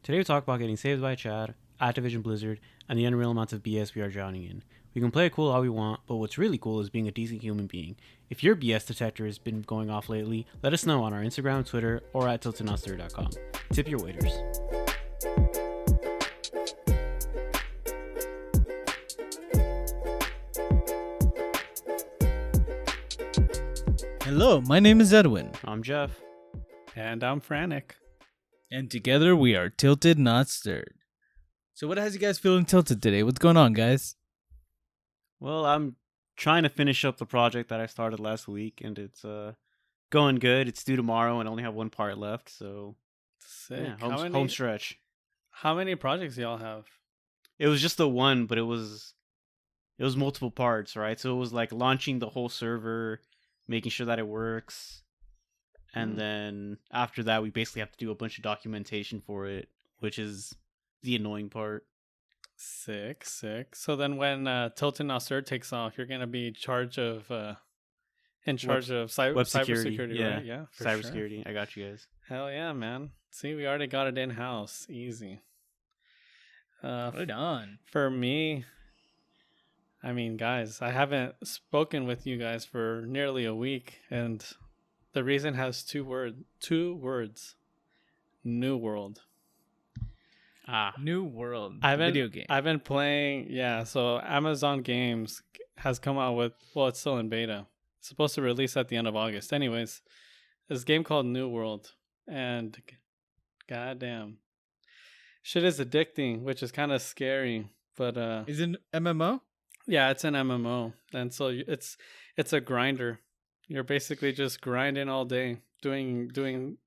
Today we talk about getting saved by Chad, Activision-Blizzard, and the unreal amounts of BS we are drowning in. We can play it cool all we want, but what's really cool is being a decent human being. If your BS detector has been going off lately, let us know on our Instagram, Twitter, or at tiltednotster.com. Tip your waiters. Hello, my name is Edwin. I'm Jeff. And I'm Frantic. And together we are Tilted Not Stirred. So what has you guys feeling tilted today? What's going on, guys? Well, I'm trying to finish up the project that I started last week, and it's going good. It's due tomorrow, and I only have one part left, so Sick. yeah, home stretch. How many projects do y'all have? It was just the one, but it was multiple parts, right? So it was like launching the whole server, making sure that it works. And then after that, we basically have to do a bunch of documentation for it, which is the annoying part. Sick. So then when Tilted Not Stirred takes off, you're going to be in charge of cybersecurity, yeah. right? Yeah, for cybersecurity. Sure. I got you guys. Hell yeah, man. See, we already got it in-house. Easy. Right on. For me, I mean, guys, I haven't spoken with you guys for nearly a week, and the reason has two words. New World. New World. Video game. I've been playing, so Amazon Games has come out with, it's still in beta. It's supposed to release at the end of August. Anyways, this game called New World, and goddamn, shit is addicting, which is kind of scary, but Is it an MMO? Yeah, it's an MMO, and so it's a grinder. You're basically just grinding all day, doing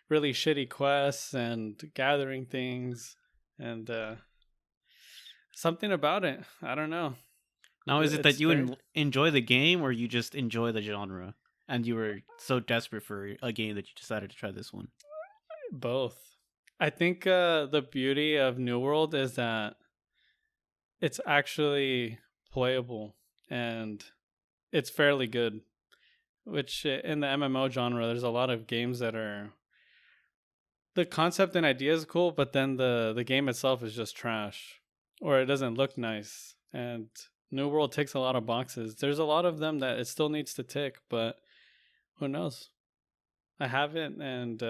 really shitty quests and gathering things, and something about it. I don't know. Now, is it that you enjoy the game, or you just enjoy the genre, and you were so desperate for a game that you decided to try this one? Both. I think the beauty of New World is that it's actually playable and it's fairly good. Which in the MMO genre, there's a lot of games that are, the concept and idea is cool, but then the game itself is just trash, or it doesn't look nice. And New World ticks a lot of boxes. There's a lot of them that it still needs to tick, but who knows? I haven't, and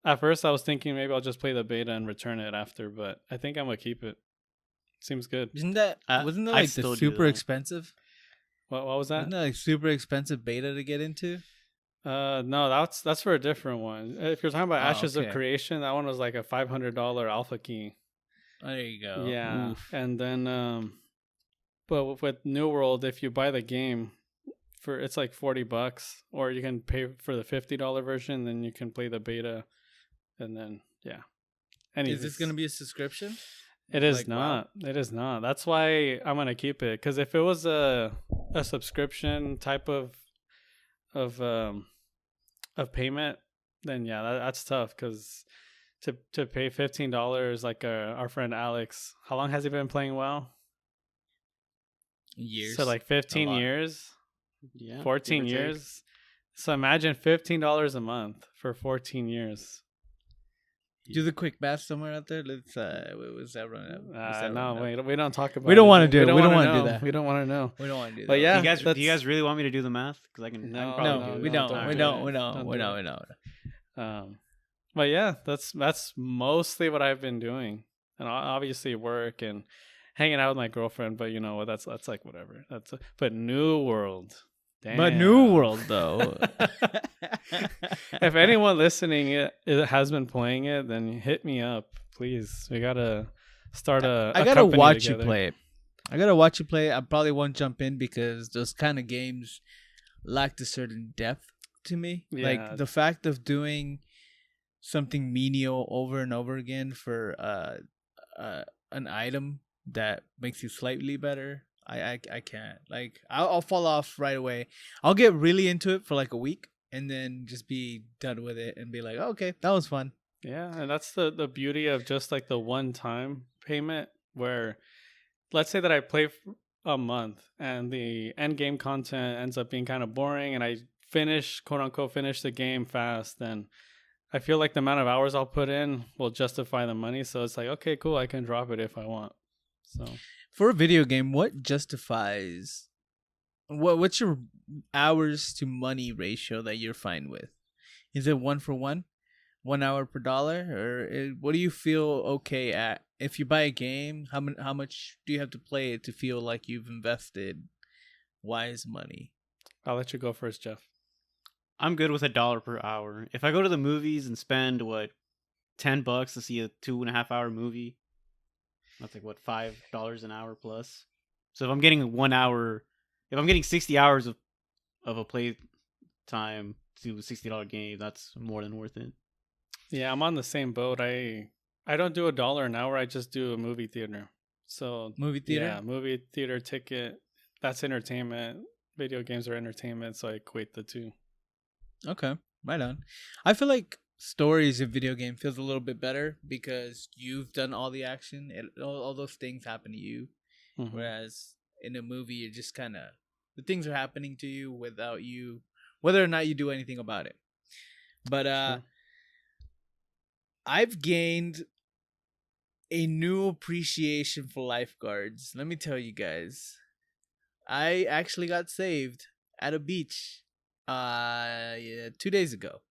at first I was thinking maybe I'll just play the beta and return it after, but I think I'm gonna keep it. Seems good. Wasn't that like the super expensive? What was that? Isn't that like super expensive beta to get into? No, that's for a different one. If you're talking about Ashes of Creation, that one was like a $500 alpha key. There you go. Yeah. Oof. And then but with New World, if you buy the game it's like $40, or you can pay for the $50 version, then you can play the beta, and then Is this gonna be a subscription? It is not. Wow. It is not. That's why I'm gonna keep it. Because if it was a subscription type of payment, then that's tough. Because to pay $15, like our friend Alex, how long has he been playing WoW? Years. So like 15 years. Yeah, 14 years. So imagine $15 a month for 14 years. Do the quick math somewhere out there. Let's. What was that running? No, we don't talk about. We don't want to do it. We don't want to do that. We don't want to know. We don't want to do that. But yeah, do you guys really want me to do the math? Because I can. No, we don't. We don't. But yeah, that's mostly what I've been doing, and obviously work and hanging out with my girlfriend. But you know what? That's like whatever. But New World. Damn. But New World though. If anyone listening it has been playing it, then hit me up, please. We gotta start I gotta watch you play it. I probably won't jump in because those kind of games lacked a certain depth to me. Yeah. Like the fact of doing something menial over and over again for an item that makes you slightly better. I can't. Like I'll fall off right away. I'll get really into it for like a week and then just be done with it and be like, oh, okay, that was fun. Yeah, and that's the beauty of just like the one-time payment, where let's say that I play a month and the end game content ends up being kind of boring, and I quote unquote finish the game fast, then I feel like the amount of hours I'll put in will justify the money. So it's like, okay, cool, I can drop it if I want. So for a video game, what justifies what's your hours to money ratio that you're fine with? Is it 1 for 1? 1 hour per dollar, or what do you feel okay at? If you buy a game, how much do you have to play it to feel like you've invested wise money? I'll let you go first, Jeff. I'm good with $1 per hour. If I go to the movies and spend $10 to see a 2.5 hour movie, that's like $5 an hour plus. So if I'm getting 1 hour, if I'm getting 60 hours of a play time to a $60 game, that's more than worth it. Yeah, I'm on the same boat. I don't do $1 an hour. I just do a movie theater. So movie theater, yeah, movie theater ticket. That's entertainment. Video games are entertainment, so I equate the two. Okay, right on. I feel like stories in video game feels a little bit better because you've done all the action. All those things happen to you, whereas in a movie, you're just kind of the things are happening to you without you, whether or not you do anything about it. But Sure. I've gained a new appreciation for lifeguards. Let me tell you guys. I actually got saved at a beach 2 days ago.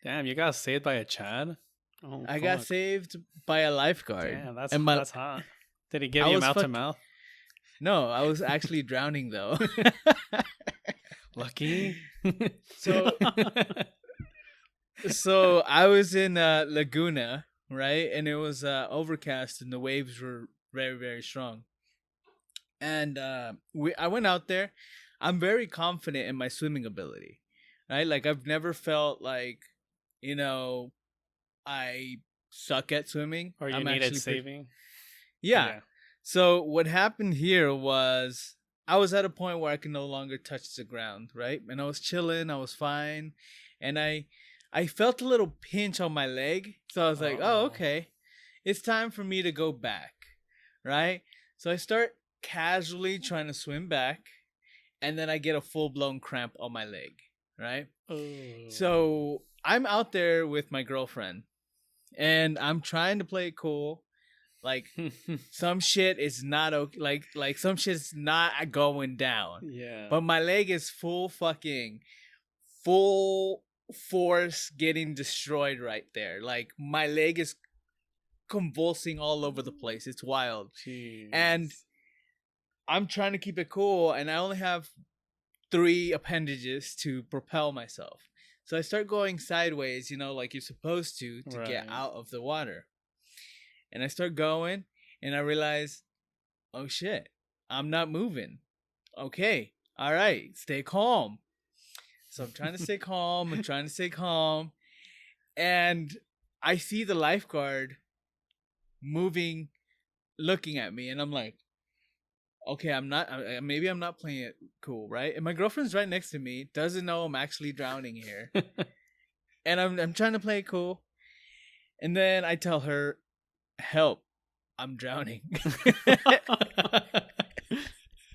Damn, you got saved by a Chad? Oh, I got saved by a lifeguard. Damn, that's hot. Did he give you mouth to mouth? No, I was actually drowning though. Lucky. So I was in Laguna, right? And it was overcast and the waves were very, very strong. And I went out there. I'm very confident in my swimming ability, right? Like I've never felt like, I suck at swimming. Or you needed saving. Yeah. So what happened here was I was at a point where I could no longer touch the ground, right? And I was chilling. I was fine. And I felt a little pinch on my leg. So I was like, oh, okay. It's time for me to go back, right? So I start casually trying to swim back. And then I get a full-blown cramp on my leg, right? Oh. So I'm out there with my girlfriend. And I'm trying to play it cool. Like, some shit is not okay. Like some shit's not going down. Yeah. But my leg is full force getting destroyed right there. Like my leg is convulsing all over the place. It's wild. Jeez. And I'm trying to keep it cool, and I only have 3 appendages to propel myself. So I start going sideways, like you're supposed to get out of the water. And I start going, and I realize, oh shit, I'm not moving. Okay, all right, stay calm. So I'm trying to stay calm. And I see the lifeguard moving, looking at me, and I'm like, okay, maybe I'm not playing it cool, right? And my girlfriend's right next to me, doesn't know I'm actually drowning here. And I'm trying to play it cool. And then I tell her, help, I'm drowning.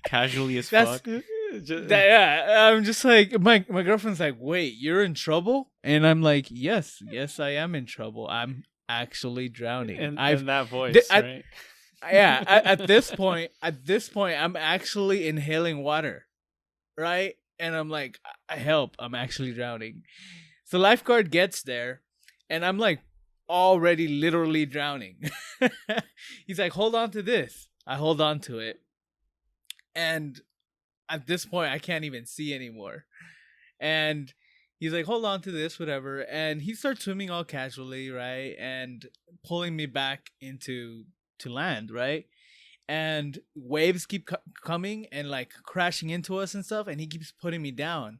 Casually as fuck. I'm just like, my girlfriend's like, wait, you're in trouble? And I'm like, yes, I am in trouble. I'm actually drowning. And that voice, right? Yeah, at this point, I'm actually inhaling water, right? And I'm like, help, I'm actually drowning. So lifeguard gets there, and I'm like already literally drowning. He's like, hold on to this. I hold on to it. And at this point, I can't even see anymore. And he's like, hold on to this, whatever. And he starts swimming all casually, right? And pulling me back to land, right? And waves keep coming and like crashing into us and stuff. And he keeps putting me down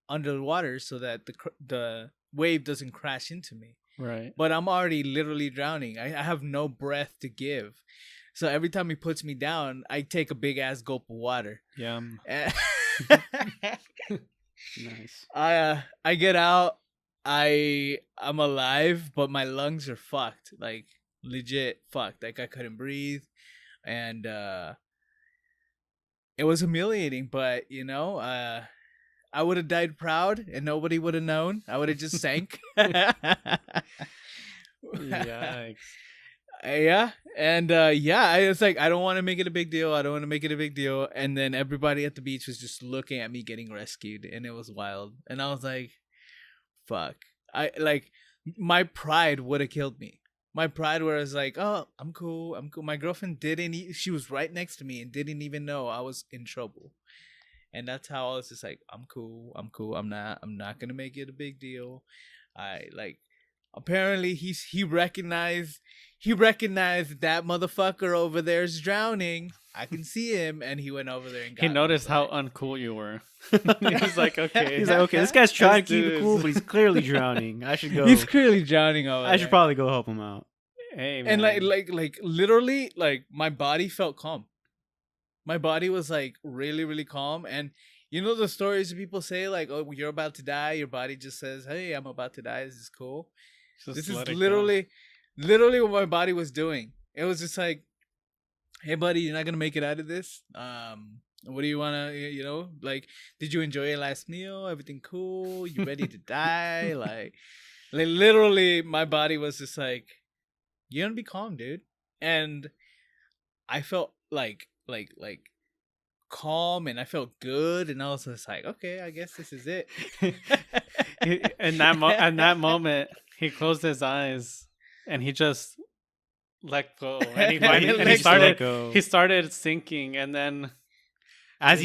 under the water so that the wave doesn't crash into me. Right. But I'm already literally drowning. I have no breath to give. So every time he puts me down, I take a big ass gulp of water. Yum. Nice. I get out. I'm alive, but my lungs are fucked. Like legit fucked. Like I couldn't breathe. And it was humiliating, but I would have died proud, and nobody would have known. I would have just sank. Yikes. Yeah, and I was like, I don't want to make it a big deal. I don't want to make it a big deal. And then everybody at the beach was just looking at me getting rescued, and it was wild. And I was like, fuck. My pride would have killed me. My pride was like, oh, I'm cool. My girlfriend she was right next to me and didn't even know I was in trouble. And that's how I was just like, I'm cool. I'm not gonna make it a big deal. Apparently he recognized that motherfucker over there is drowning. I can see him, and he went over there and got he noticed me, how uncool you were. He's like, okay. He's like, okay, this guy's trying to keep it cool, but he's clearly drowning. I should go. He's clearly drowning over there. I should probably go help him out. Hey, man. And literally, my body felt calm. My body was like really, really calm. And you know the stories people say, like, oh, you're about to die. Your body just says, hey, I'm about to die. This is cool. This is literally what my body was doing. It was just like, hey, buddy, you're not going to make it out of this. What do you want to, did you enjoy your last meal? Everything cool? You ready to die? like literally my body was just like, you're going to be calm, dude. And I felt like calm, and I felt good, and I was just like, okay, I guess this is it. In that moment, he closed his eyes and he just let go, and he started sinking, and then as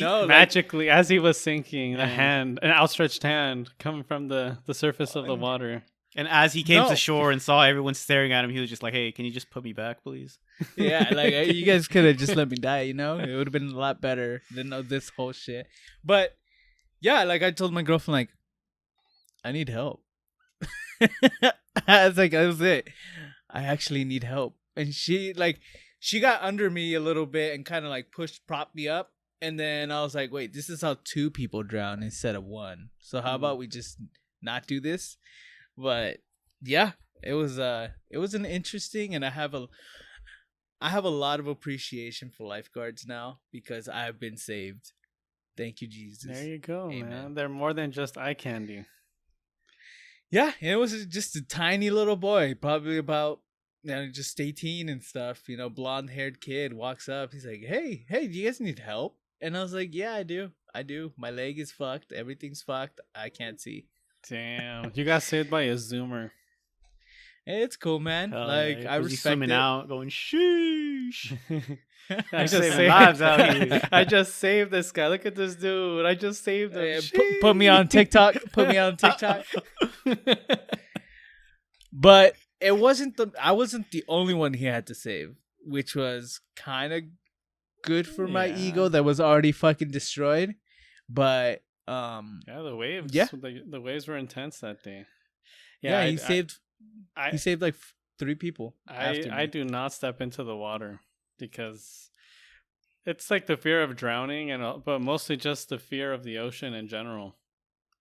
he was sinking, an outstretched hand coming from the surface of the water. And as he came to shore and saw everyone staring at him, he was just like, hey, can you just put me back, please? Yeah, you guys could have just let me die, It would have been a lot better than this whole shit. But, yeah, I told my girlfriend, I need help. I was like, that was it. I actually need help. And she got under me a little bit and kind of, propped me up. And then I was like, wait, this is how 2 people drown instead of 1. So how about we just not do this? But yeah, it was an interesting, and I have a lot of appreciation for lifeguards now because I have been saved. Thank you, Jesus. There you go, Amen. Man. They're more than just eye candy. Yeah, it was just a tiny little boy, probably about just 18 and stuff. Blonde-haired kid walks up. He's like, "Hey, do you guys need help?" And I was like, "Yeah, I do. My leg is fucked. Everything's fucked. I can't see." Damn, you got saved by a Zoomer. It's cool, man. I respect swimming it. out, going sheesh. I just saved lives out here. I just saved this guy. Look at this dude. I just saved him. Put me on TikTok. But I wasn't the only one he had to save, which was kind of good for my ego that was already fucking destroyed. But the waves. Yeah, the waves were intense that day. Yeah, he saved 3 people. I do not step into the water because it's the fear of drowning, but mostly just the fear of the ocean in general.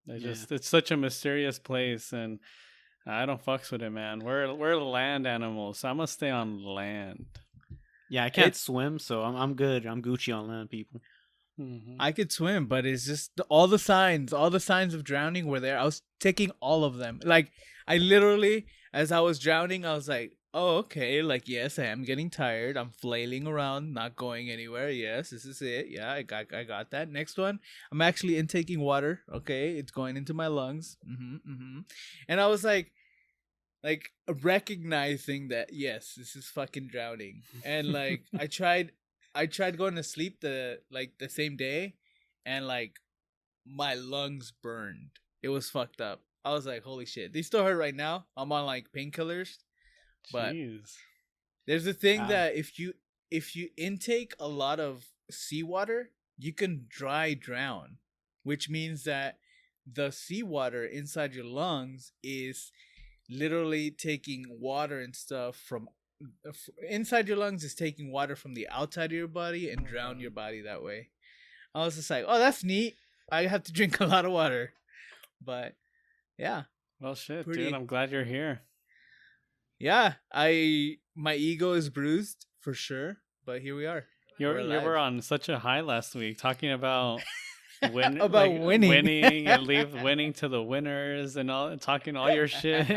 It's such a mysterious place, and I don't fucks with it, man. We're land animals, so I must stay on land. Yeah, I can't swim, so I'm good. I'm Gucci on land, people. Mm-hmm. I could swim, but it's just all the signs of drowning were there. I was taking all of them. I literally, as I was drowning, I was like, oh, okay. Yes, I am getting tired. I'm flailing around, not going anywhere. Yes, this is it. Yeah, I got that. Next one, I'm actually intaking water. Okay, it's going into my lungs. And I was like recognizing that, yes, this is fucking drowning. And I tried going to sleep the same day, and my lungs burned. It was fucked up. I was like, holy shit. They still hurt right now. I'm on painkillers. But there's a thing that if you intake a lot of seawater, you can dry drown, which means that the seawater inside your lungs is literally taking water and stuff from inside your lungs is taking water from the outside of your body and drown your body that way. I was just like, oh, that's neat. I have to drink a lot of water. But yeah. Well, shit, dude. I'm glad you're here. Yeah, my ego is bruised for sure, but here we are. You were on such a high last week talking about winning and leave winning to the winners and all, talking all your shit.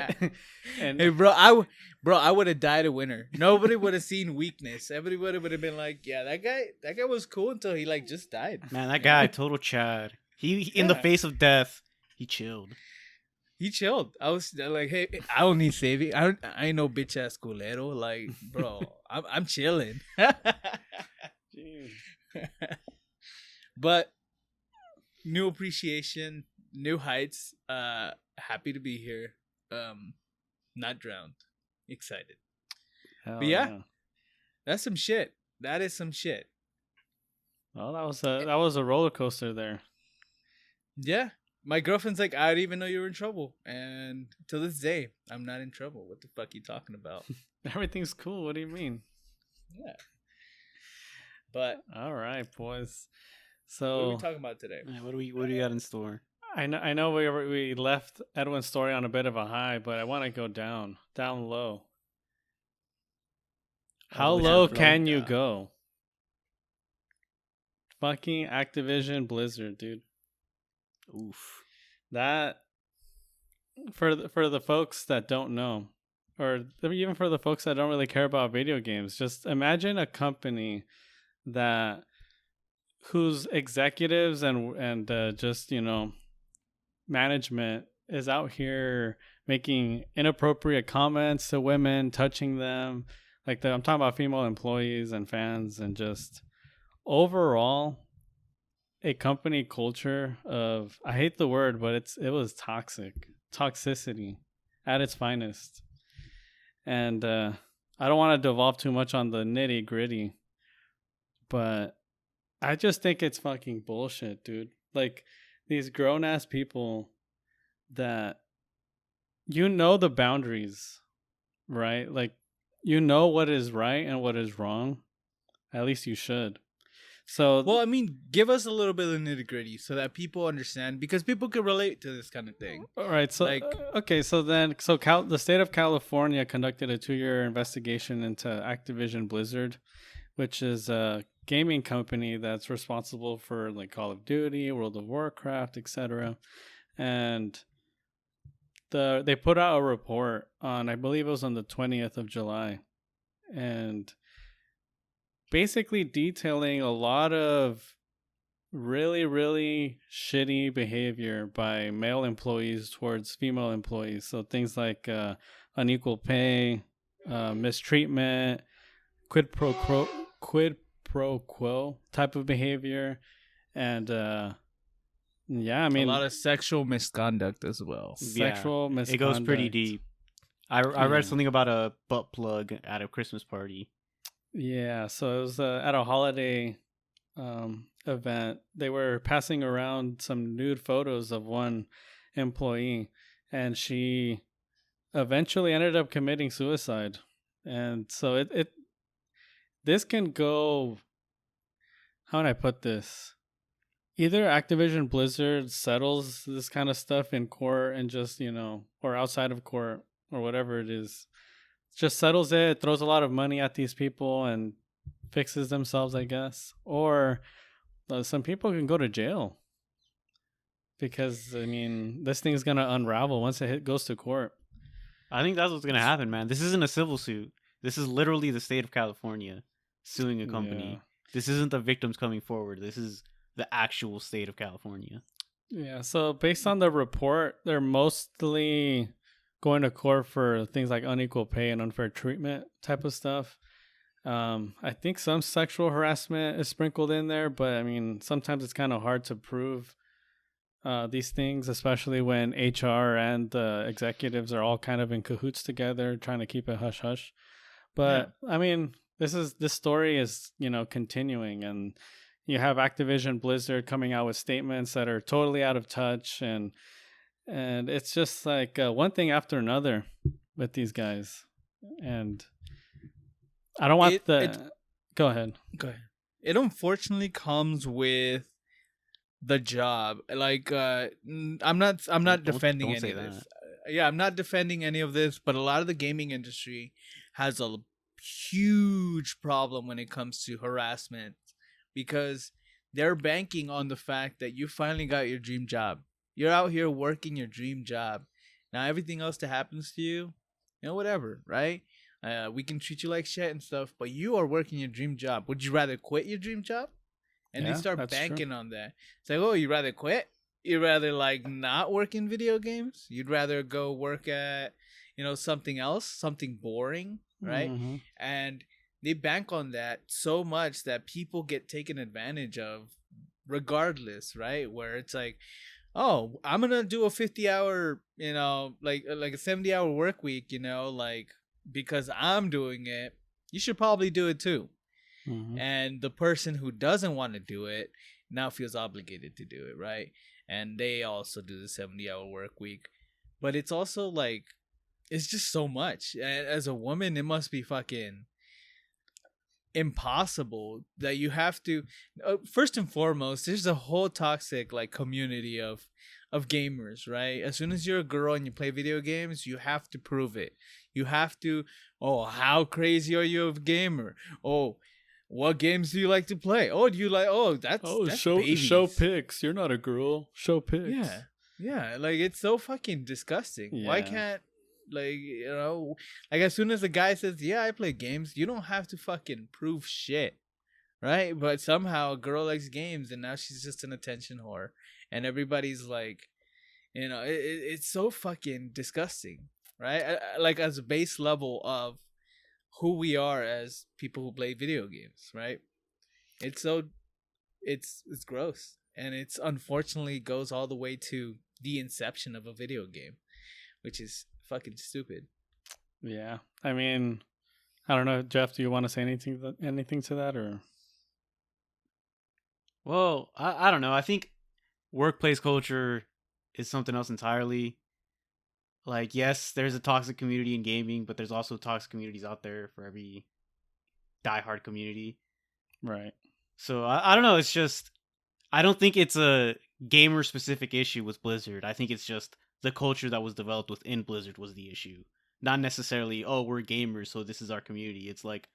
And hey, bro, I would have died a winner. Nobody would have seen weakness. Everybody would have been like, yeah, that guy was cool until he like just died. Man, that guy, total Chad. He in the face of death, he chilled. He chilled. I was like, hey, I don't need saving. I ain't no bitch ass culero. Like, bro, I'm chilling. But new appreciation, new heights. Happy to be here. Not drowned. Excited. Hell but yeah, that's some shit. That is some shit. Well, that was a roller coaster there. Yeah. My girlfriend's like, I didn't even know you were in trouble. And to this day, I'm not in trouble. What the fuck are you talking about? Everything's cool. What do you mean? Yeah. But all right, boys. So what are we talking about today? What do we got in store? I know we left Edwin's story on a bit of a high, but I want to go down low. How low can you go? Fucking Activision-Blizzard, dude. Oof. That for the folks that don't know, or even for the folks that don't really care about video games, just imagine a company whose executives and just, you know, management is out here making inappropriate comments to women, touching them. I'm talking about female employees and fans, and just overall a company culture of, I hate the word, but it was toxicity at its finest. And I don't want to devolve too much on the nitty gritty, but I just think it's fucking bullshit, dude. Like, these grown ass people that, you know, the boundaries, right? Like, you know what is right and what is wrong. At least you should. So, well, I mean, give us a little bit of nitty gritty so that people understand, because people can relate to this kind of thing. All right. So, the state of California conducted a 2-year investigation into Activision-Blizzard, which is a gaming company that's responsible for like Call of Duty, World of Warcraft, etc. And they put out a report on, I believe it was on the 20th of July, and basically detailing a lot of really, really shitty behavior by male employees towards female employees. So things like unequal pay, mistreatment, quid pro quo type of behavior, and yeah, I mean, a lot of sexual misconduct as well. Sexual misconduct. It goes pretty deep. I read something about a butt plug at a Christmas party. Yeah, so it was at a holiday event. They were passing around some nude photos of one employee, and she eventually ended up committing suicide. And so this can go, how would I put this? Either Activision Blizzard settles this kind of stuff in court and just, you know, or outside of court or whatever it is, just settles it, throws a lot of money at these people and fixes themselves, I guess. Or some people can go to jail. Because, I mean, this thing's going to unravel once it goes to court. I think that's what's going to happen, man. This isn't a civil suit. This is literally the state of California suing a company. Yeah. This isn't the victims coming forward. This is the actual state of California. Yeah, so based on the report, they're mostly going to court for things like unequal pay and unfair treatment type of stuff. I think some sexual harassment is sprinkled in there, but I mean, sometimes it's kind of hard to prove these things, especially when HR and the executives are all kind of in cahoots together, trying to keep it hush hush. But yeah. I mean, this story is, you know, continuing, and you have Activision Blizzard coming out with statements that are totally out of touch, and it's just like one thing after another with these guys. And I don't want Go ahead. It unfortunately comes with the job. Like, I'm not defending any of this. Yeah, I'm not defending any of this, but a lot of the gaming industry has a huge problem when it comes to harassment, because they're banking on the fact that you finally got your dream job. You're out here working your dream job. Now everything else that happens to you, whatever, right? We can treat you like shit and stuff, but you are working your dream job. Would you rather quit your dream job? And they start banking on that. It's like, oh, you'd rather quit? You'd rather like not work in video games? You'd rather go work at, something else, something boring, right? Mm-hmm. And they bank on that so much that people get taken advantage of regardless, right? Where it's like, oh, I'm going to do a 50-hour, like a 70-hour work week, like because I'm doing it. You should probably do it too. Mm-hmm. And the person who doesn't want to do it now feels obligated to do it, right? And they also do the 70-hour work week. But it's also like, it's just so much. And as a woman, it must be fucking impossible that you have to first and foremost, there's a whole toxic like community of gamers, right? As soon as you're a girl and you play video games, you have to prove it. You have to, oh, how crazy are you of a gamer? Oh, what games do you like to play? Oh, do you like, that's show pics. You're not a girl. Show pics. Yeah, like it's so fucking disgusting. Yeah. Why can't, like, like as soon as a guy says, yeah, I play games, you don't have to fucking prove shit, right? But somehow a girl likes games and now she's just an attention whore. And everybody's like, it's so fucking disgusting, right? Like as a base level of who we are as people who play video games, right? It's gross. And it's unfortunately goes all the way to the inception of a video game, which is fucking stupid. Yeah. I mean, I don't know, Jeff, do you want to say anything to that or? Well, I don't know. I think workplace culture is something else entirely. Like, yes, there's a toxic community in gaming, but there's also toxic communities out there for every diehard community. Right. So I don't know. It's just, I don't think it's a gamer specific issue with Blizzard. I think it's just the culture that was developed within Blizzard was the issue. Not necessarily, oh, we're gamers, so this is our community. It's like,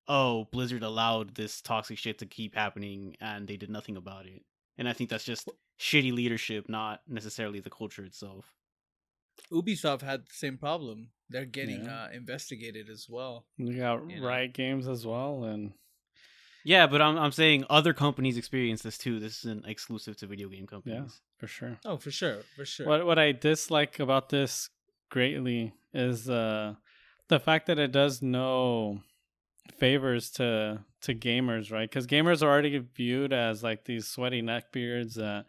oh, Blizzard allowed this toxic shit to keep happening and they did nothing about it. And I think that's just shitty leadership, not necessarily the culture itself. Ubisoft had the same problem. They're getting investigated as well. You got Riot Games as well, and yeah, but I'm saying other companies experience this too. This isn't exclusive to video game companies. Yeah, for sure. Oh, for sure. What I dislike about this greatly is the fact that it does no favors to gamers, right? Because gamers are already viewed as like these sweaty neckbeards that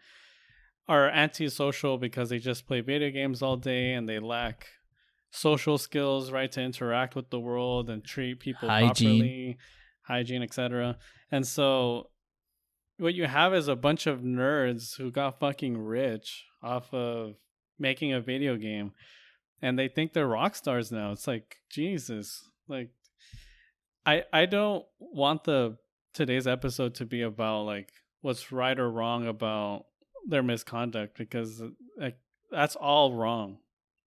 are antisocial because they just play video games all day and they lack social skills, right, to interact with the world and treat people properly, hygiene, etc. And so what you have is a bunch of nerds who got fucking rich off of making a video game and they think they're rock stars now. It's like, Jesus. Like, I don't want today's episode to be about like what's right or wrong about their misconduct, because like that's all wrong,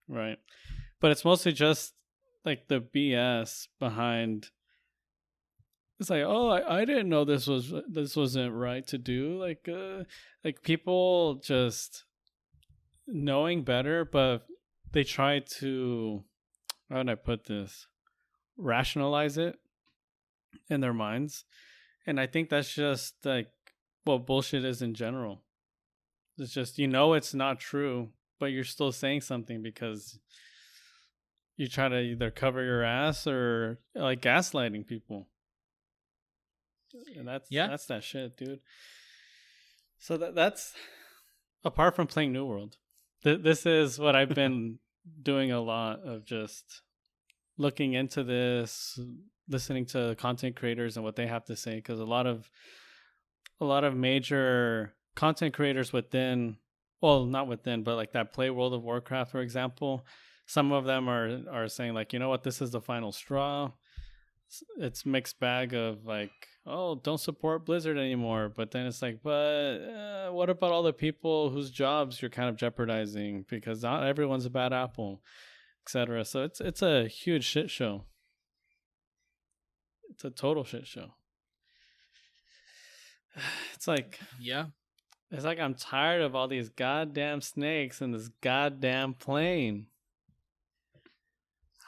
right? But it's mostly just like the BS behind. It's like, oh, I didn't know this wasn't right to do. Like people just knowing better, but they try to, how would I put this, rationalize it in their minds, and I think that's just like what bullshit is in general. It's just, it's not true, but you're still saying something because you try to either cover your ass or like gaslighting people. And that's that shit, dude. So that's apart from playing New World. This is what I've been doing a lot of, just looking into this, listening to content creators and what they have to say, because a lot of major content creators within, well, not within, but like that play World of Warcraft, for example, some of them are saying like, you know what, this is the final straw. It's mixed bag of like, oh, don't support Blizzard anymore. But then it's like, but what about all the people whose jobs you're kind of jeopardizing, because not everyone's a bad apple, etc. So it's a huge shit show. It's a total shit show. It's like, yeah, it's like I'm tired of all these goddamn snakes in this goddamn plane.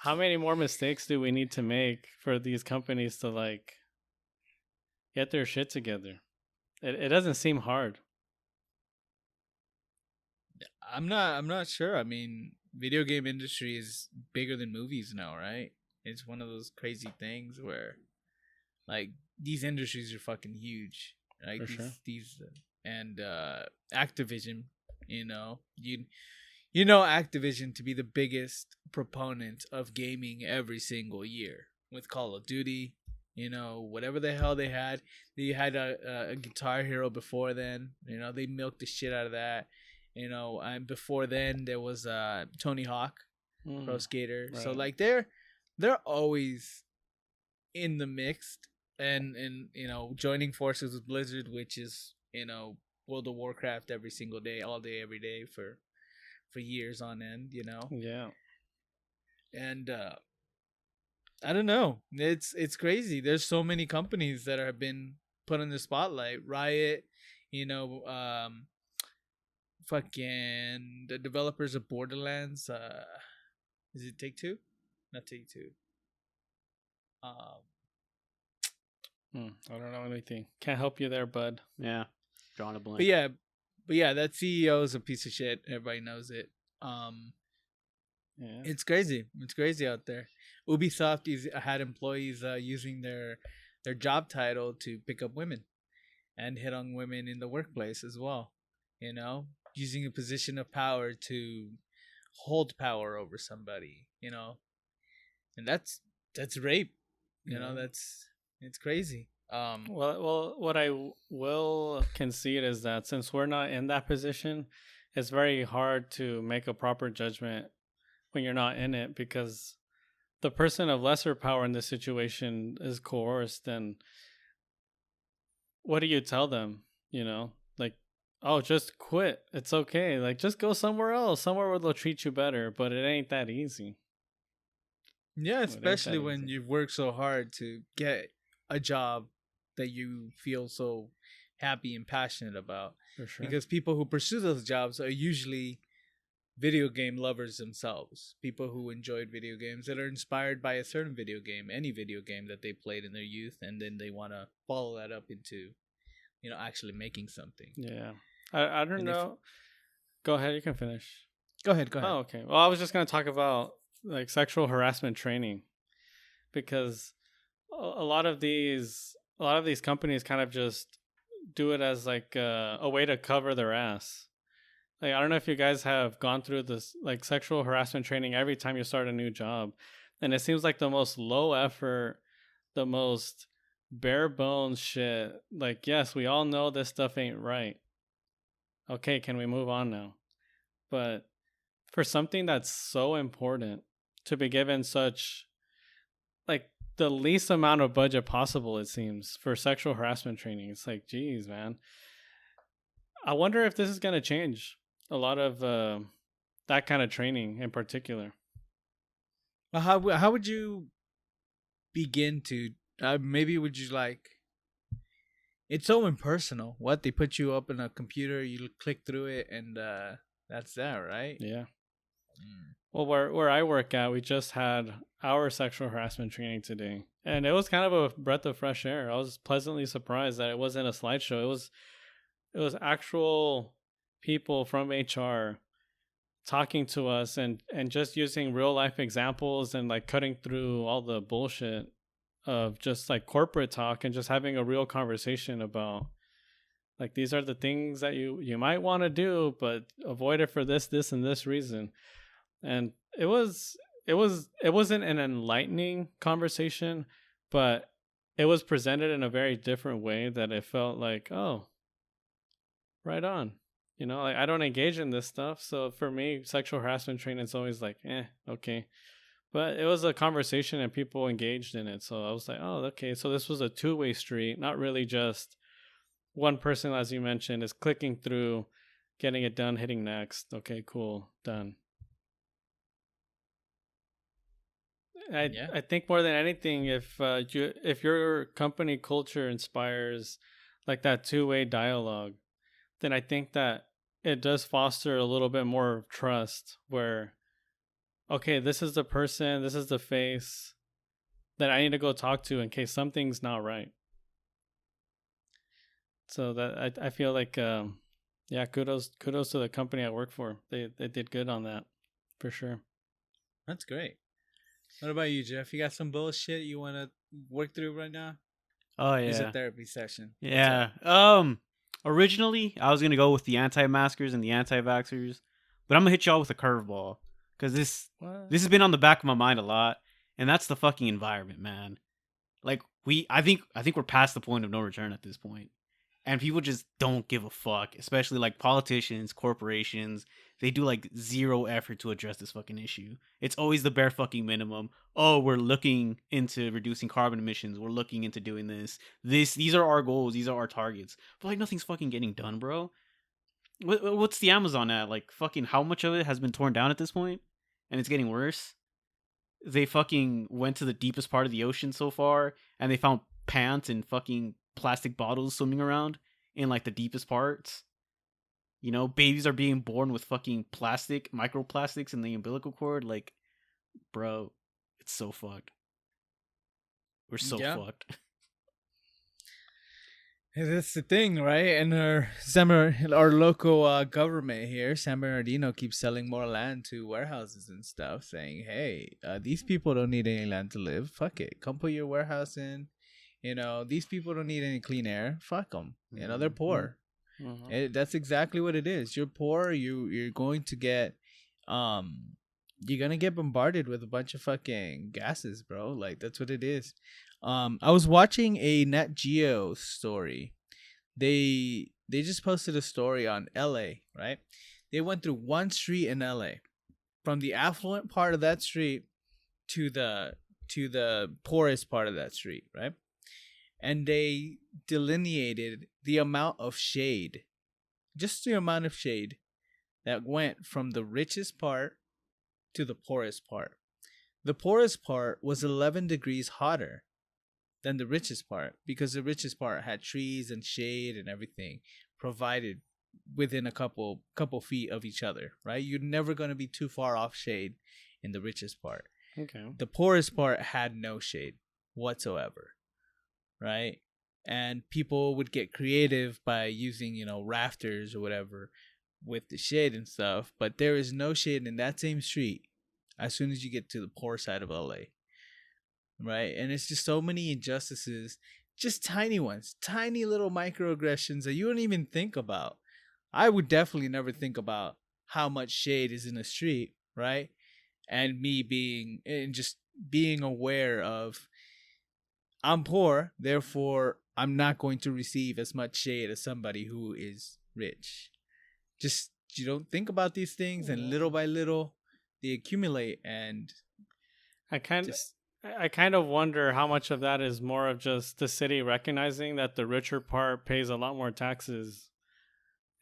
How many more mistakes do we need to make for these companies to like get their shit together? It doesn't seem hard. I'm not sure. I mean, video game industry is bigger than movies now, right? It's one of those crazy things where, like, these industries are fucking huge. Like For sure. these and Activision, you know Activision to be the biggest proponent of gaming every single year with Call of Duty. Whatever the hell they had a Guitar Hero before then. They milked the shit out of that. And before then there was Tony Hawk, Pro Skater. Right. So like they're always in the mix, and joining forces with Blizzard, which is World of Warcraft every single day, all day, every day for years on end. Yeah. And I don't know. It's crazy. There's so many companies that have been put in the spotlight. Riot, fucking the developers of Borderlands. Is it Take-Two? Not Take-Two. I don't know anything. Can't help you there, bud. Yeah, drawing a blank. But yeah, that CEO is a piece of shit. Everybody knows it. Yeah. It's crazy. It's crazy out there. Ubisoft had employees using their job title to pick up women and hit on women in the workplace as well. Using a position of power to hold power over somebody. And that's rape. It's crazy. Well, what I will concede is that since we're not in that position, it's very hard to make a proper judgment when you're not in it, because the person of lesser power in this situation is coerced. And what do you tell them? Like, oh, just quit. It's okay. Like, just go somewhere else, somewhere where they'll treat you better. But it ain't that easy. Yeah, especially when you've worked so hard to get a job that you feel so happy and passionate about. For sure. Because people who pursue those jobs are usually video game lovers themselves. People who enjoyed video games, that are inspired by a certain video game, any video game that they played in their youth, and then they want to follow that up into, actually making something. Yeah. I don't know. Go ahead, you can finish. Go ahead. Oh, okay. Well, I was just going to talk about like sexual harassment training, because a lot of these companies kind of just do it as like a way to cover their ass. Like, I don't know if you guys have gone through this like sexual harassment training every time you start a new job, and it seems like the most low effort, the most bare bones shit. Like, yes, we all know this stuff ain't right. Okay, can we move on now? But for something that's so important to be given such like the least amount of budget possible, it seems, for sexual harassment training, it's like, geez, man. I wonder if this is going to change a lot of that kind of training in particular. Well, how would you begin to maybe would you like, it's so impersonal. What, they put you up in a computer, you click through it, and that's that, right? Yeah. Well, where I work at, we just had our sexual harassment training today, and it was kind of a breath of fresh air. I was pleasantly surprised that it wasn't a slideshow. It was actual people from HR talking to us and just using real life examples and like cutting through all the bullshit of just like corporate talk and just having a real conversation about like, these are the things that you might want to do, but avoid it for this and this reason. And it wasn't an enlightening conversation, but it was presented in a very different way that it felt like, oh, right on. Like, I don't engage in this stuff. So for me, sexual harassment training is always like, okay. But it was a conversation and people engaged in it. So I was like, oh, okay. So this was a two-way street, not really just one person, as you mentioned, is clicking through, getting it done, hitting next. Okay, cool, done. I think more than anything, if your company culture inspires like that two-way dialogue, then I think that it does foster a little bit more trust where, okay, this is the person, this is the face that I need to go talk to in case something's not right. So that I feel like, yeah, kudos to the company I work for. They did good on that, for sure. That's great. What about you, Jeff? You got some bullshit you want to work through right now? Oh yeah, it's a therapy session. Yeah. Originally I was gonna go with the anti-maskers and the anti-vaxxers, but I'm gonna hit y'all with a curveball because this has been on the back of my mind a lot, and that's the fucking environment, man. Like I think we're past the point of no return at this point. And people just don't give a fuck, especially like politicians, corporations. They do like zero effort to address this fucking issue. It's always the bare fucking minimum. Oh, we're looking into reducing carbon emissions. We're looking into doing this. These are our goals. These are our targets. But like nothing's fucking getting done, bro. What's the Amazon at? Like fucking how much of it has been torn down at this point? And it's getting worse. They fucking went to the deepest part of the ocean so far, and they found pants and fucking plastic bottles swimming around in like the deepest parts. You know, babies are being born with fucking plastic, microplastics in the umbilical cord. Like, bro, it's so fucked. We're so fucked. That's the thing, right? And our local government here, San Bernardino, keeps selling more land to warehouses and stuff, saying, "Hey, these people don't need any land to live. Fuck it, come put your warehouse in. You know, these people don't need any clean air. Fuck them. You know, they're poor. That's exactly what it is. You're poor. You're going to get, you're gonna get bombarded with a bunch of fucking gases, bro. Like that's what it is. I was watching a Nat Geo story. They just posted a story on LA, right? They went through one street in LA, from the affluent part of that street to the poorest part of that street, right? And they delineated the amount of shade, just the amount of shade that went from the richest part to the poorest part. The poorest part was 11 degrees hotter than the richest part because the richest part had trees and shade and everything provided within a couple feet of each other, right? You're never going to be too far off shade in the richest part. Okay. The poorest part had no shade whatsoever. Right? And people would get creative by using, you know, rafters or whatever with the shade and stuff. But there is no shade in that same street as soon as you get to the poor side of LA. Right? And it's just so many injustices, just tiny ones, tiny little microaggressions that you don't even think about. I would definitely never think about how much shade is in a street, right? And me being aware of, I'm poor, therefore I'm not going to receive as much shade as somebody who is rich. Just, you don't think about these things, and little by little they accumulate. And I kind of wonder how much of that is more of just the city recognizing that the richer part pays a lot more taxes,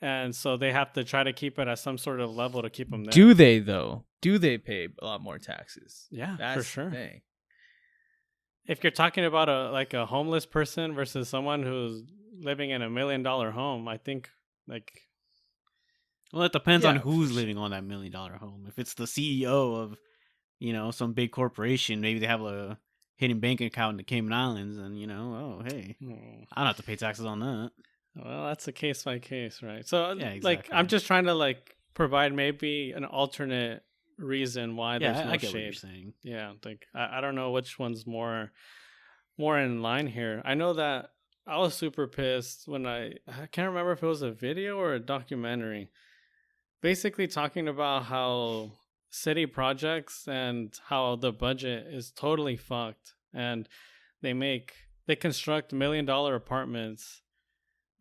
and so they have to try to keep it at some sort of level to keep them there. Do they though? Do they pay a lot more taxes? Yeah, that's for sure. The thing. If you're talking about a homeless person versus someone who's living in $1 million home, I think well, it depends on who's living on that $1 million home. If it's the CEO of, you know, some big corporation, maybe they have a hidden bank account in the Cayman Islands, and you know, oh hey, I don't have to pay taxes on that. Well, that's a case by case, right? So yeah, exactly. Like I'm just trying to provide maybe an alternate reason why there's no I get shade. What you're saying. Yeah, I don't know which one's more in line here. I know that I was super pissed when I can't remember if it was a video or a documentary, basically talking about how city projects and how the budget is totally fucked, and they construct $1 million apartments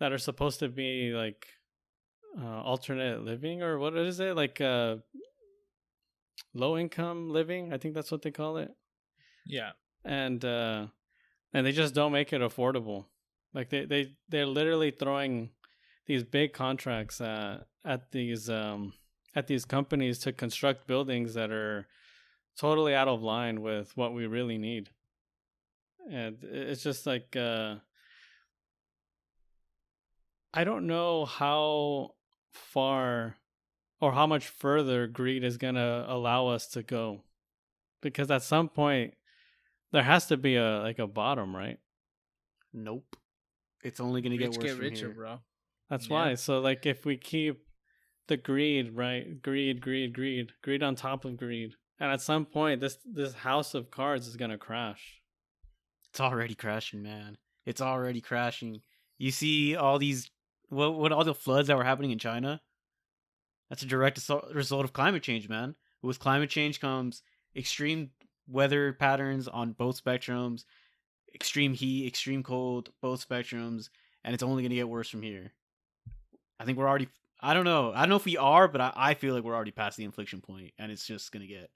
that are supposed to be alternate living, or what is it, low income living, I think that's what they call it. Yeah. And they just don't make it affordable. Like they're literally throwing these big contracts at these companies to construct buildings that are totally out of line with what we really need. And it's just I don't know how far or how much further greed is going to allow us to go. Because at some point there has to be a bottom, right? Nope. It's only going to get worse from richer, here. bro. That's why. So like if we keep the greed, right? Greed on top of greed. And at some point this house of cards is going to crash. It's already crashing, man. It's already crashing. You see all these what all the floods that were happening in China? That's a direct result of climate change, man. With climate change comes extreme weather patterns on both spectrums, extreme heat, extreme cold, both spectrums, and it's only going to get worse from here. I think we're already. I don't know. I don't know if we are, but I feel like we're already past the inflection point, and it's just going to get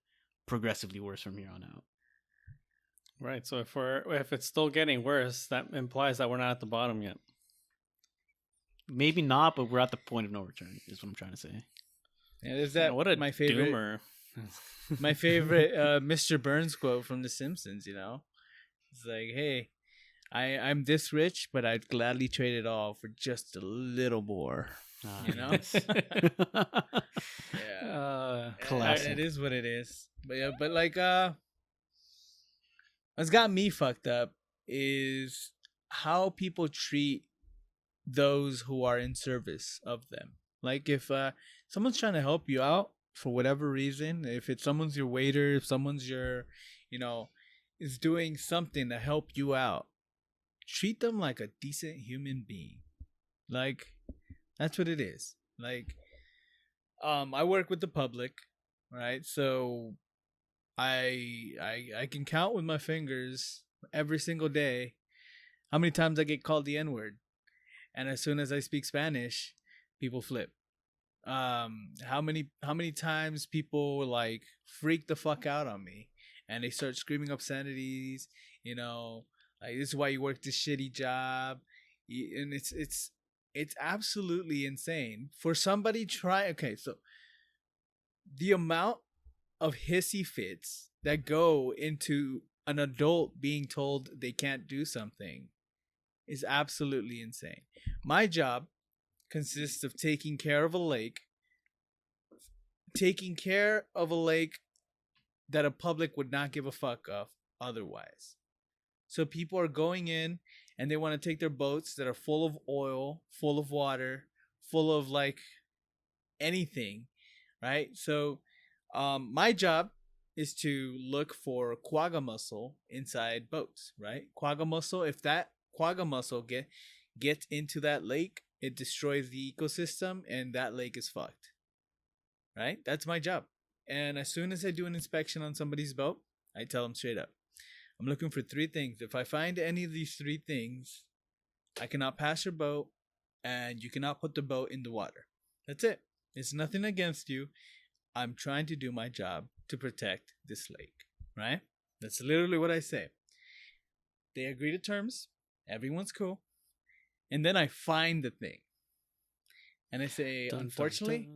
progressively worse from here on out. Right. So if it's still getting worse, that implies that we're not at the bottom yet. Maybe not, but we're at the point of no return. Is what I'm trying to say. Yeah, is that what a my favorite? Doomer. My favorite Mr. Burns quote from The Simpsons. You know, it's like, "Hey, I'm this rich, but I'd gladly trade it all for just a little more." You know. Yeah. Classic. It is what it is. But yeah, but like what's got me fucked up is how people treat those who are in service of them. Like if someone's trying to help you out for whatever reason, if it's someone's your waiter, if someone's your, is doing something to help you out, treat them like a decent human being. Like that's what it is. Like I work with the public, right? So I can count with my fingers every single day how many times I get called the N-word. And as soon as I speak Spanish, people flip. How many times people like freak the fuck out on me and they start screaming obscenities, like this is why you work this shitty job. And it's absolutely insane for somebody okay, so the amount of hissy fits that go into an adult being told they can't do something is absolutely insane. My job consists of taking care of a lake that a public would not give a fuck of otherwise. So people are going in and they want to take their boats that are full of oil, full of water, full of like anything, right? So my job is to look for quagga mussel inside boats, right? Quagga mussel, if that quagga mussel gets into that lake, it destroys the ecosystem and that lake is fucked, right? That's my job. And as soon as I do an inspection on somebody's boat, I tell them straight up, I'm looking for 3 things. If I find any of these 3 things, I cannot pass your boat and you cannot put the boat in the water. That's it. It's nothing against you. I'm trying to do my job to protect this lake, right? That's literally what I say. They agree to terms. Everyone's cool. And then I find the thing. And I say, unfortunately,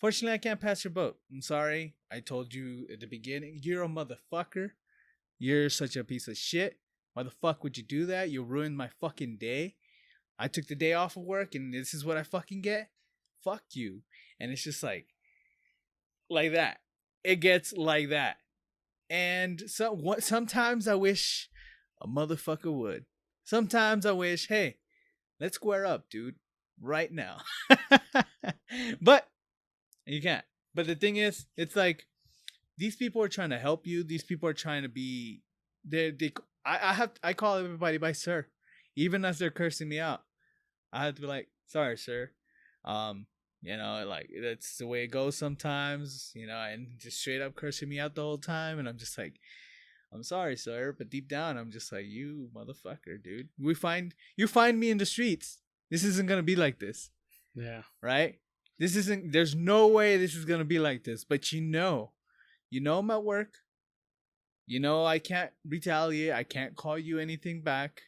I can't pass your boat. I'm sorry. I told you at the beginning, you're a motherfucker. You're such a piece of shit. Why the fuck would you do that? You ruined my fucking day. I took the day off of work and this is what I fucking get? Fuck you. And it's just like that. It gets like that. And sometimes I wish a motherfucker would. Sometimes I wish, hey, let's square up, dude, right now. But you can't. But the thing is, it's like these people are trying to help you. These people are trying to be. I call everybody by sir, even as they're cursing me out. I have to be like, sorry, sir. Like that's the way it goes sometimes. And just straight up cursing me out the whole time, and I'm just like, I'm sorry, sir, but deep down, I'm just like, you motherfucker, dude. You find me in the streets. This isn't gonna be like this. Yeah. Right? There's no way this is gonna be like this. But I'm at work. I can't retaliate. I can't call you anything back.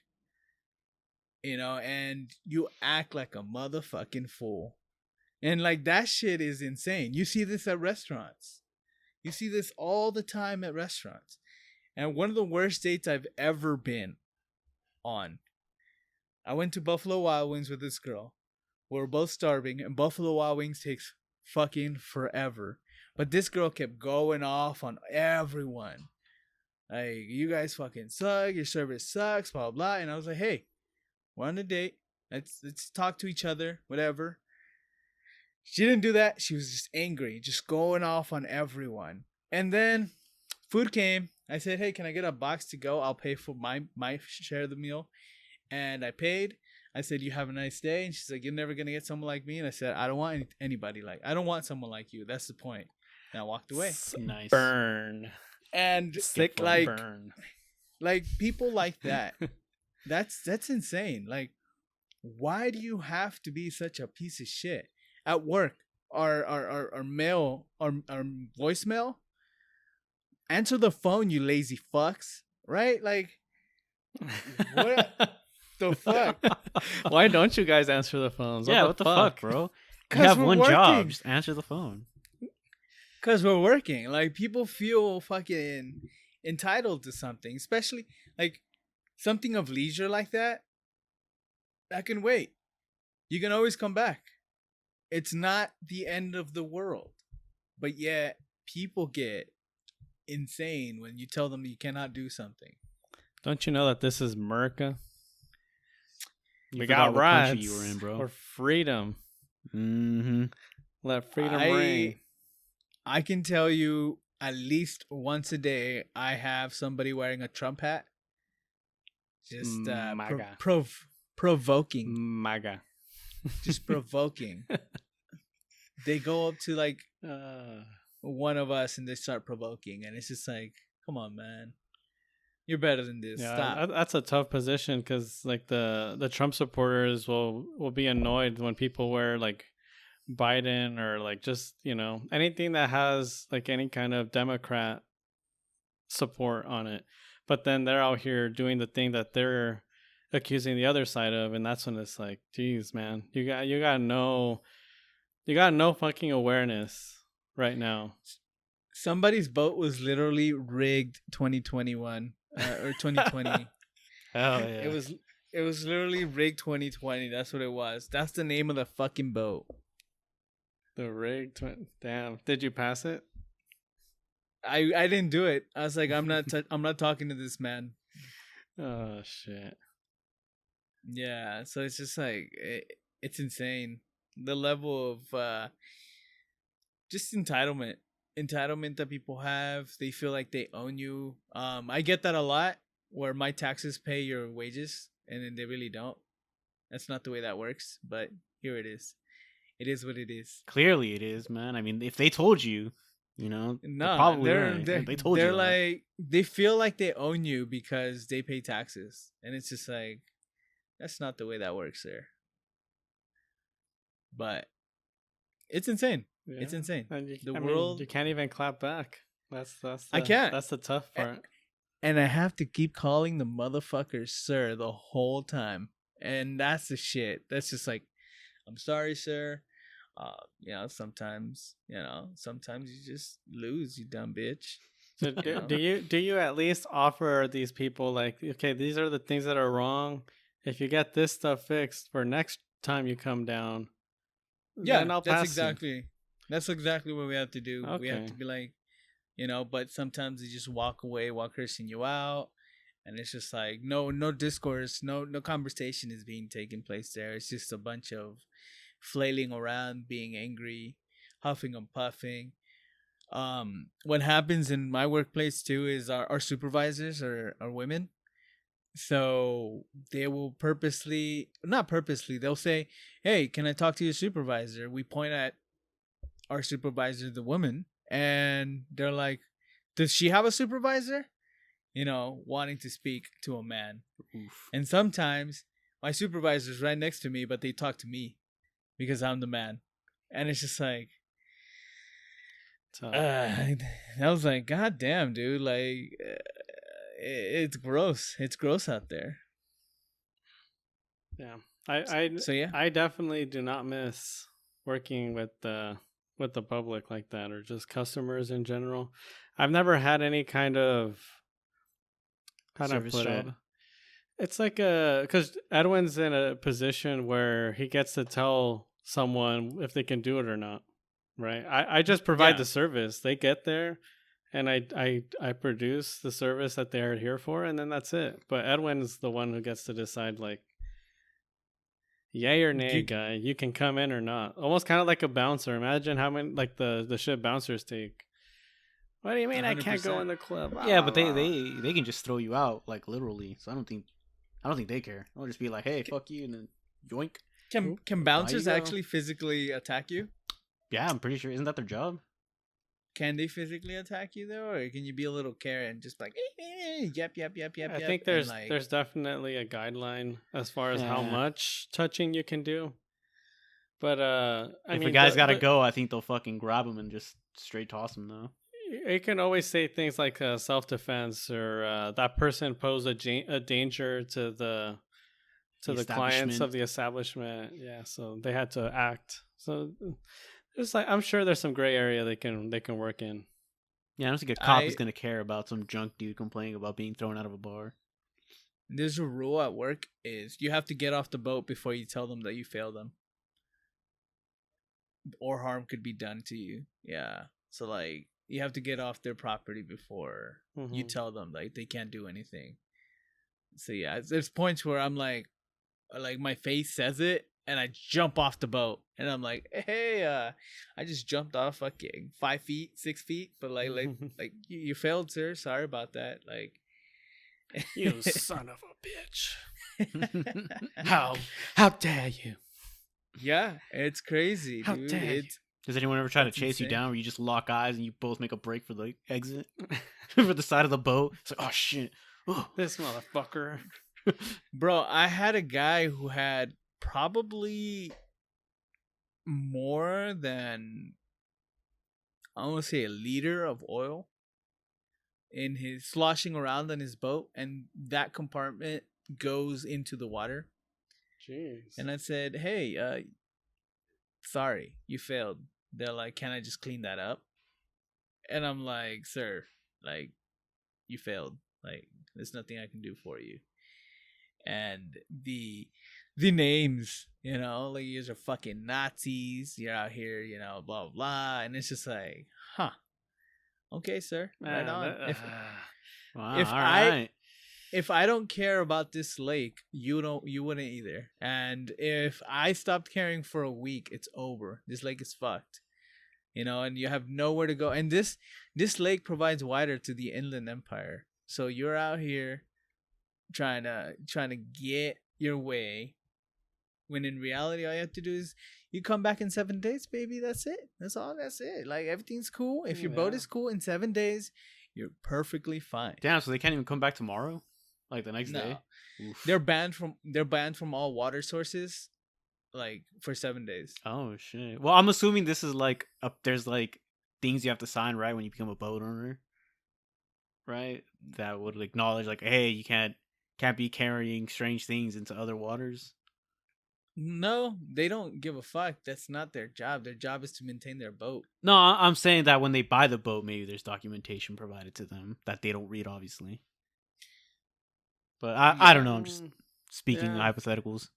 And you act like a motherfucking fool. And like that shit is insane. You see this at restaurants. You see this all the time at restaurants. And one of the worst dates I've ever been on I went to Buffalo Wild Wings with this girl. We were both starving, and Buffalo Wild Wings takes fucking forever. But this girl kept going off on everyone. Like, you guys fucking suck. Your service sucks. Blah, blah, blah. And I was like, hey, we're on a date. Let's talk to each other. Whatever. She didn't do that. She was just angry. Just going off on everyone. And then food came. I said, hey, can I get a box to go? I'll pay for my share of the meal. And I paid. I said, you have a nice day. And she's like, you're never going to get someone like me. And I said, I don't want anybody like, I don't want someone like you. That's the point. And I walked away. Nice. Burn. And Sick like, burn. like people like that. That's insane. Like, why do you have to be such a piece of shit? At work, our mail, our voicemail, answer the phone, you lazy fucks. Right? Like, what the fuck? Why don't you guys answer the phones? What the fuck, bro? You have one job. Just answer the phone. Because we're working. Like, people feel fucking entitled to something. Especially, like, something of leisure like that. That can wait. You can always come back. It's not the end of the world. But yet, people get insane when you tell them you cannot do something. Don't you know that this is America? We got rights you were in, bro. Or freedom. Mm-hmm. Let freedom reign. I can tell you at least once a day I have somebody wearing a Trump hat. Just provoking. MAGA. Just provoking. They go up to like one of us and they start provoking. And it's just like, come on, man. You're better than this. Yeah, Stop. That's a tough position because like the Trump supporters will be annoyed when people wear like Biden or like just, you know, anything that has like any kind of Democrat support on it. But then they're out here doing the thing that they're accusing the other side of, and that's when it's like, geez, man, you got no fucking awareness right now. Somebody's vote was literally rigged 2021 or 2020. Hell yeah. It was literally rigged 2020. That's what it was. That's the name of the fucking vote. The rigged damn. Did you pass it? I didn't do it. I was like, I'm not talking to this man. Oh shit. Yeah, so it's just like it's insane. The level of just entitlement that people have. They feel like they own you. I get that a lot where my taxes pay your wages and then they really don't. That's not the way that works, but here it is. It is what it is. Clearly it is, man. I mean, if they told you, you know, no, they told you. They're like, they feel like they own you because they pay taxes. And it's just like, that's not the way that works there. But it's insane. Yeah. It's insane. And you can't even clap back. I can't. That's the tough part. And I have to keep calling the motherfucker sir the whole time. And that's the shit. That's just like, I'm sorry, sir. Sometimes you just lose, you dumb bitch. So do you at least offer these people like, okay, these are the things that are wrong. If you get this stuff fixed for next time you come down, then I'll pass That's exactly what we have to do. Okay. We have to be like, but sometimes they just walk away while cursing you out. And it's just like, no discourse, no conversation is being taken place there. It's just a bunch of flailing around, being angry, huffing and puffing. What happens in my workplace too is our supervisors are women. So they will not purposely, they'll say, hey, can I talk to your supervisor? We point at our supervisor, the woman, and they're like, does she have a supervisor? Wanting to speak to a man. Oof. And sometimes my supervisor's right next to me, but they talk to me because I'm the man. And it's just like, I was like, God damn, dude. Like, it's gross. It's gross out there. Yeah. I definitely do not miss working with the public like that, or just customers in general. I've never had any kind of, how do I put it? It's like because Edwin's in a position where he gets to tell someone if they can do it or not, right? I just provide the service. They get there, and I produce the service that they're here for, and then that's it. But Edwin's the one who gets to decide, like, yay or nay, guy. You can come in or not. Almost kind of like a bouncer. Imagine how many like the shit bouncers take. What do you mean 100%. I can't go in the club? Yeah, but they can just throw you out, like, literally. So I don't think they care. They'll just be like, hey, fuck you, and then yoink. Can bouncers actually physically attack you? Yeah, I'm pretty sure. Isn't that their job? Can they physically attack you though, or can you be a little Karen and just like, yep? I think there's definitely a guideline as far as how much touching you can do. But if a guy's got to go, I think they'll fucking grab him and just straight toss him though. You can always say things like self-defense or that person posed a danger to the clients of the establishment. Yeah, so they had to act. So it's like I'm sure there's some gray area they can work in. Yeah, I don't think a cop is gonna care about some drunk dude complaining about being thrown out of a bar. There's a rule at work is you have to get off the boat before you tell them that you failed them, or harm could be done to you. Yeah, so like you have to get off their property before you tell them like they can't do anything. So yeah, there's points where I'm like my face says it. And I jump off the boat, and I'm like, "Hey, I just jumped off fucking 5 feet, 6 feet, but like you failed, sir. Sorry about that. Like, you son of a bitch! How dare you? Yeah, it's crazy, how dude. Dare you? Does anyone ever try to chase you down, where you just lock eyes and you both make a break for the exit for the side of the boat? It's like, oh shit, this motherfucker, bro. I had a guy who had probably more than I want to say a liter of oil in his sloshing around on his boat, and that compartment goes into the water. Jeez. And I said, "Hey, sorry, you failed." They're like, "Can I just clean that up?" And I'm like, "Sir, like, you failed. Like, there's nothing I can do for you." And the names, you know, like you guys are fucking Nazis. You're out here, you know, blah blah, and it's just like, huh? Okay, sir, right on. If I don't care about this lake, you wouldn't either. And if I stopped caring for a week, it's over. This lake is fucked, you know, and you have nowhere to go. And this lake provides water to the inland empire. So you're out here trying to get your way, when in reality all you have to do is you come back in 7 days, baby. That's it. That's all. That's it. Like, everything's cool. If your boat is cool in 7 days, you're perfectly fine. Damn, so they can't even come back tomorrow, like the next day. Oof. They're banned from all water sources, like, for 7 days. Oh shit. Well, I'm assuming this is like there's like things you have to sign, right, when you become a boat owner, right? That would acknowledge like, hey, you can't be carrying strange things into other waters. No, they don't give a fuck. That's not their job. Their job is to maintain their boat. No, I'm saying that when they buy the boat, maybe there's documentation provided to them that they don't read, obviously. But I don't know. I'm just speaking hypotheticals.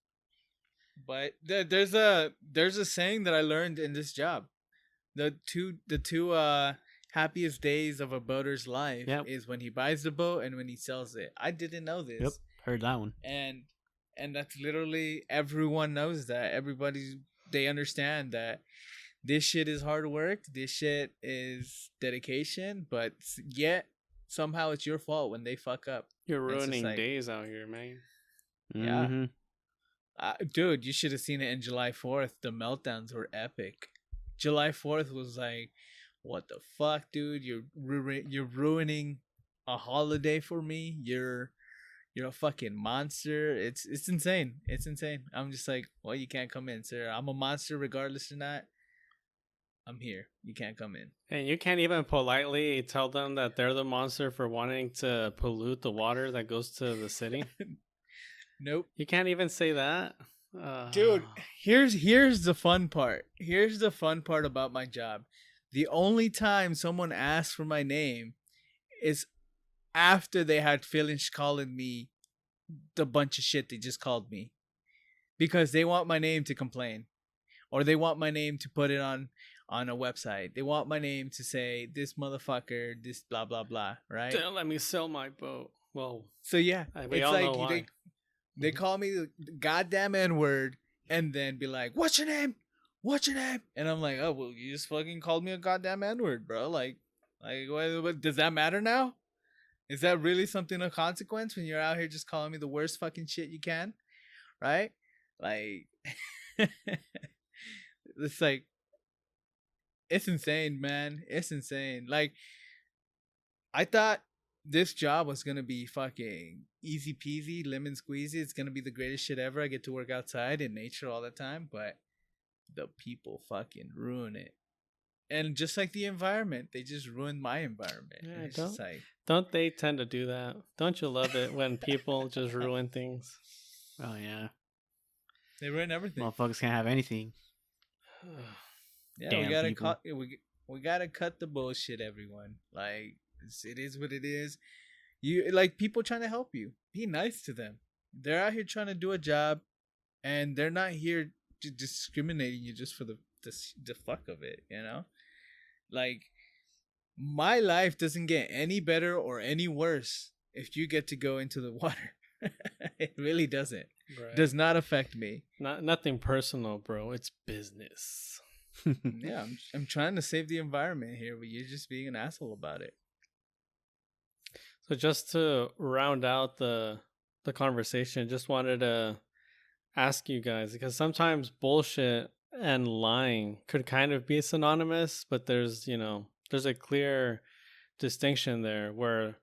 But there's a saying that I learned in this job. The two happiest days of a boater's life is when he buys the boat and when he sells it. I didn't know this. Yep, heard that one. And that's literally, everyone knows that. They understand that this shit is hard work. This shit is dedication. But yet, somehow it's your fault when they fuck up. You're ruining days out here, man. Yeah. Mm-hmm. Dude, you should have seen it in July 4th. The meltdowns were epic. July 4th was like, what the fuck, dude? You're ruining a holiday for me. You're a fucking monster. It's insane. It's insane. I'm just like, well, you can't come in, sir. I'm a monster regardless or not. I'm here. You can't come in. And you can't even politely tell them that they're the monster for wanting to pollute the water that goes to the city. Nope. You can't even say that. Dude, here's the fun part. Here's the fun part about my job. The only time someone asks for my name is after they had finished calling me the bunch of shit they just called me, because they want my name to complain, or they want my name to put it on a website. They want my name to say this motherfucker, this blah blah blah, right? Don't let me sell my boat. Well, so yeah, we it's all like know why. they call me the goddamn N-word and then be like, "What's your name? What's your name?" And I'm like, "Oh, well, you just fucking called me a goddamn N-word, bro. Like what does that matter now? Is that really something of consequence when you're out here just calling me the worst fucking shit you can?" Right? Like, it's like, it's insane, man. It's insane. Like, I thought this job was gonna be fucking easy peasy, lemon squeezy. It's gonna be the greatest shit ever. I get to work outside in nature all the time, but the people fucking ruin it. And just like the environment, they just ruined my environment. Yeah, it's just like, don't they tend to do that? Don't you love it when people just ruin things? Oh yeah, they ruin everything. Motherfuckers can't have anything. Yeah, we gotta cut the bullshit, everyone. Like, it is what it is. You like people trying to help you. Be nice to them. They're out here trying to do a job, and they're not here discriminating you just for the fuck of it. You know, like, my life doesn't get any better or any worse if you get to go into the water. It really doesn't. Right. Does not affect me. Nothing personal, bro. It's business. Yeah, I'm trying to save the environment here, but you're just being an asshole about it. So just to round out the conversation, just wanted to ask you guys, because sometimes bullshit and lying could kind of be synonymous, but there's a clear distinction there where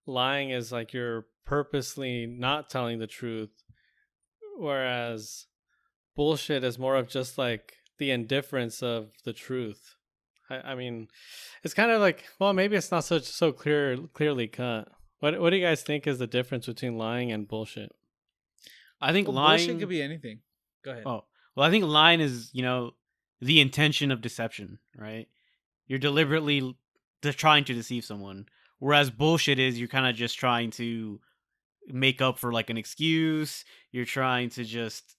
lying is like you're purposely not telling the truth, whereas bullshit is more of just like the indifference of the truth. I mean, it's kind of like, well, maybe it's not so clearly cut. What do you guys think is the difference between lying and bullshit? I think lying, bullshit could be anything. Go ahead. Oh, well, I think lying is, the intention of deception, right? You're deliberately trying to deceive someone, whereas bullshit is you're kind of just trying to make up for like an excuse. You're trying to just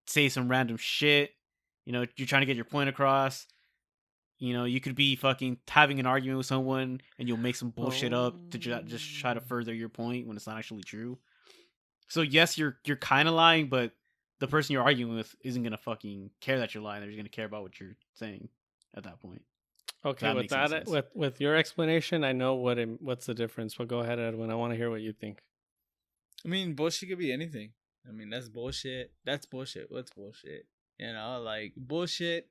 say some random shit. You're trying to get your point across. You could be fucking having an argument with someone and you'll make some bullshit up to just try to further your point when it's not actually true. So yes, you're kind of lying, but the person you're arguing with isn't gonna fucking care that you're lying. They're just gonna care about what you're saying at that point. Okay, with your explanation, I know what's the difference. But go ahead, Edwin. I want to hear what you think. I mean, bullshit could be anything. I mean, that's bullshit. That's bullshit. What's bullshit? Like, bullshit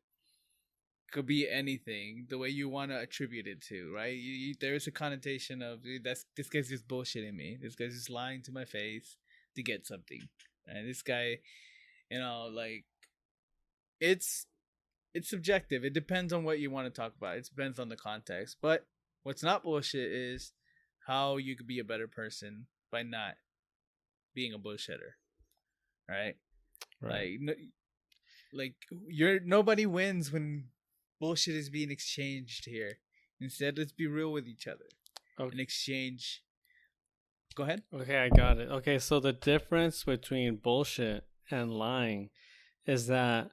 could be anything the way you want to attribute it to, right? There is a connotation of this guy's just bullshitting me. This guy's just lying to my face to get something. And this guy, like, it's subjective. It depends on what you want to talk about. It depends on the context. But what's not bullshit is how you could be a better person by not being a bullshitter, right? Like nobody wins when bullshit is being exchanged here. Instead, let's be real with each other. Okay. And exchange. Go ahead. Okay, I got it. Okay, so the difference between bullshit and lying is that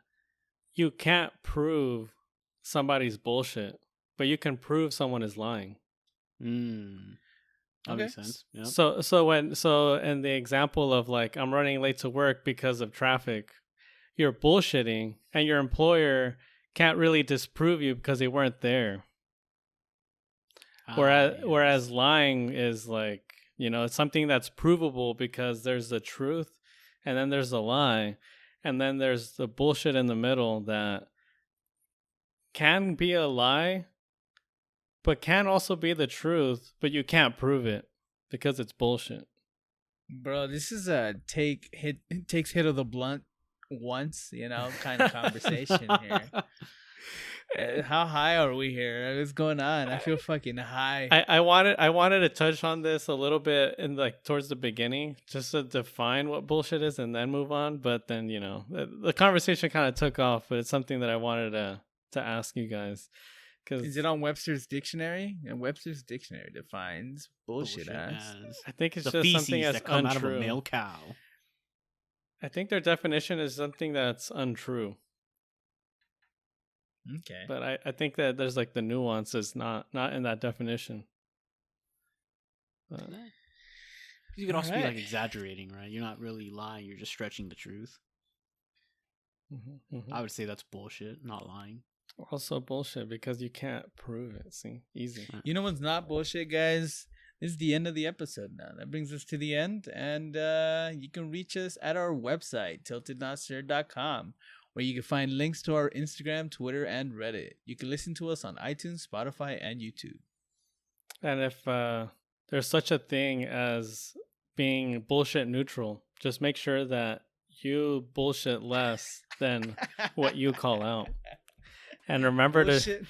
you can't prove somebody's bullshit, but you can prove someone is lying. That makes sense. Yep. So in the example of like, I'm running late to work because of traffic, you're bullshitting, and your employer can't really disprove you because they weren't there. Whereas lying is like, it's something that's provable because there's the truth, and then there's the lie, and then there's the bullshit in the middle that can be a lie, but can also be the truth, but you can't prove it because it's bullshit. Bro, this is a takes hit of the blunt once, kind of conversation here. How high are we here? What's going on? I feel fucking high. I wanted to touch on this a little bit in like towards the beginning, just to define what bullshit is and then move on. But then the conversation kind of took off. But it's something that I wanted to ask you guys, Is it on Webster's dictionary? And Webster's dictionary defines bullshit as. I think it's the just something that's that come untrue. out of a male cow. I think their definition is something that's untrue. Okay. But I think that there's like the nuances not in that definition. You could also be like exaggerating, right? You're not really lying. You're just stretching the truth. I would say that's bullshit, not lying. Also bullshit because you can't prove it. See, easy. You know what's not bullshit, guys? This is the end of the episode now. That brings us to the end, and you can reach us at our website, tiltednotsure.com, where you can find links to our Instagram, Twitter, and Reddit. You can listen to us on iTunes, Spotify, and YouTube. And if there's such a thing as being bullshit neutral, just make sure that you bullshit less than what you call out. And remember to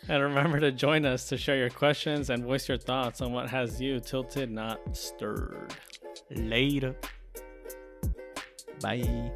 and remember to join us to share your questions and voice your thoughts on what has you tilted, not stirred. Later. Bye.